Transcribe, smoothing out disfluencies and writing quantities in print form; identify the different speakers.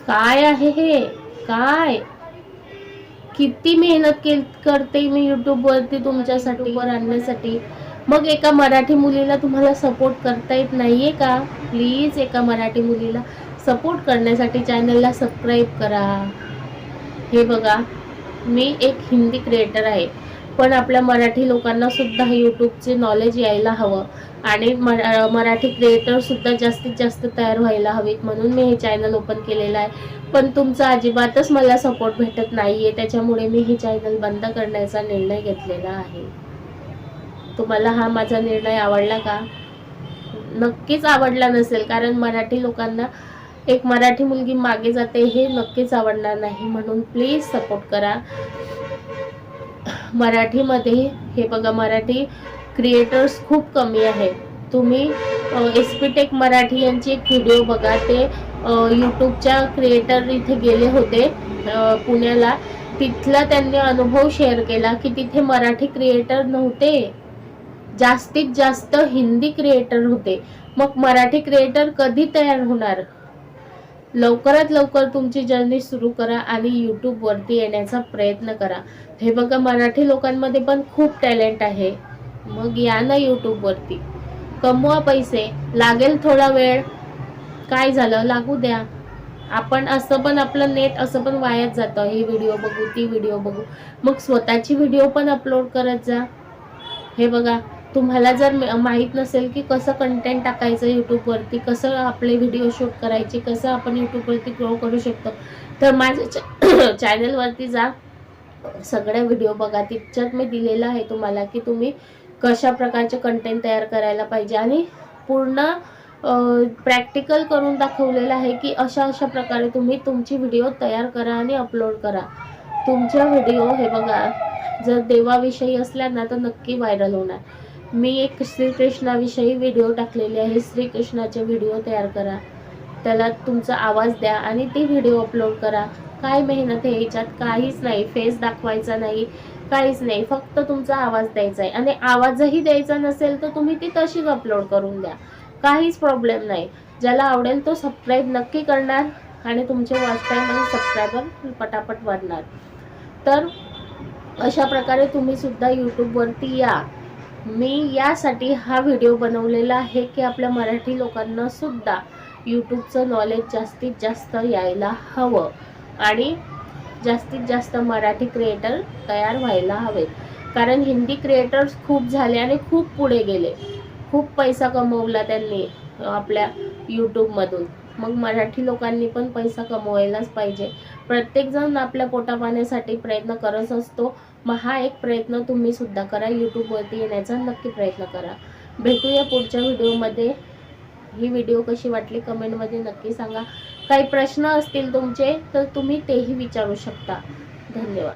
Speaker 1: काय आहे हे? काय किती मेहनत करते मी YouTube वरती तुमच्यासाठी वर आणण्यासाठी. मग एका मराठी मुलीला तुम्हाला सपोर्ट करता येत नाहीये का? प्लीज एका मराठी मुलीला सपोर्ट करण्यासाठी चॅनलला सबस्क्राईब करा. हे बघा, मी एक हिंदी क्रिएटर आहे, पण आपल्या मराठी लोकांना सुद्धा यूट्यूबचे नॉलेज यायला हवं आणि मराठी क्रिएटर सुद्धा जास्तीत जास्त तयार व्हायला हवेत, म्हणून मी हे चॅनल ओपन केलेलं आहे. पण तुमचा अजिबातच मला सपोर्ट भेटत नाहीये, त्याच्यामुळे मी हे चॅनल बंद करण्याचा निर्णय घेतलेला आहे. तुम्हाला हा माझा निर्णय आवडला का? नक्कीच आवडला नसेल, कारण मराठी लोकांना एक मराठी मुलगी मागे जाते हे नक्कीच आवडणार नाही, म्हणून प्लीज सपोर्ट करा. मराठीमध्ये हे बघा, मराठी क्रिएटर्स खूप कमी आहे. तुम्ही एसपीटेक मराठी यांची एक व्हिडिओ बघा. ते यूट्यूबच्या क्रिएटर इथे गेले होते पुण्याला. तिथला त्यांनी अनुभव शेअर केला की तिथे मराठी क्रिएटर नव्हते, जास्तीत जास्त हिंदी क्रिएटर होते. मग मराठी क्रिएटर कधी तयार होणार? लवकरात लवकर तुमची जर्नी सुरू करा आणि यूट्यूब वरती येण्याचा प्रयत्न करा. हे बघा, मराठी लोकांमध्ये पण खूप टॅलेंट आहे. मग या ना यूट्यूब वरती, कमवा पैसे. लागेल थोडा वेळ, काय झालं, लागू द्या. आपण असं पण आपलं नेट असं पण वायाच जातं, ही व्हिडिओ बघू ती व्हिडिओ बघू. मग स्वतःची व्हिडिओ पण अपलोड करत जा. हे बघा, तुम्हाला जर माहीत नसेल की कसं कंटेंट टाकायचं यूट्यूब वरती, कसं आपले व्हिडिओ शूट करायचे, कसं आपण यूट्यूब वरती ग्रो करू शकतो, तर माझ्या चॅनल वरती जा, सगळ्या व्हिडिओ बघा. तिच्यात मी दिलेलं आहे तुम्हाला की तुम्ही कशा प्रकारचे कंटेंट तयार करायला पाहिजे आणि पूर्ण प्रॅक्टिकल करून दाखवलेलं आहे की अशा अशा प्रकारे तुम्ही तुमची व्हिडिओ तयार करा आणि अपलोड करा. तुमच्या व्हिडिओ हे बघा, जर देवाविषयी असल्या ना तर नक्की व्हायरल होणार. मी एक श्रीकृष्णाविषयी व्हिडिओ टाकलेले आहे. श्रीकृष्णाचे व्हिडिओ तयार करा, त्याला तुमचा आवाज द्या आणि ती व्हिडिओ अपलोड करा. काय मेहनत आहे याच्यात? काहीच नाही. फेस दाखवायचा नाही, काहीच नाही. फक्त तुमचा आवाज द्यायचा आहे आणि आवाजही द्यायचा नसेल तर तुम्ही ती तशीच अपलोड करून द्या, काहीच प्रॉब्लेम नाही. ज्याला आवडेल तो सबस्क्राईब नक्की करणार आणि तुमचे वॉच टाईम आणि सबस्क्रायबर पटापट वाढणार. तर अशा प्रकारे तुम्ही सुद्धा यूट्यूब वरती या. मी यासाठी हा व्हिडिओ बनवलेला आहे की आपल्या मराठी लोकांना सुद्धा यूट्यूबचं नॉलेज जास्तीत जास्त यायला हवं आणि जास्तीत जास्त मराठी क्रिएटर तयार व्हायला हवेत. कारण हिंदी क्रिएटर्स खूप झाले आणि खूप पुढे गेले, खूप पैसा कमवला त्यांनी आपल्या यूट्यूबमधून. मग मराठी लोकांनी पण पैसा कमवायलाच पाहिजे. प्रत्येकजण आपल्या पोटापाण्यासाठी प्रयत्न करत असतो. मग हा एक प्रयत्न तुम्ही सुद्धा करा, यूट्यूबवरती येण्याचा नक्की प्रयत्न करा. भेटूया पुढच्या व्हिडिओमध्ये. ही व्हिडिओ कशी वाटली कमेंटमध्ये नक्की सांगा. काही प्रश्न असतील तुमचे तर तुम्ही तेही विचारू शकता. धन्यवाद.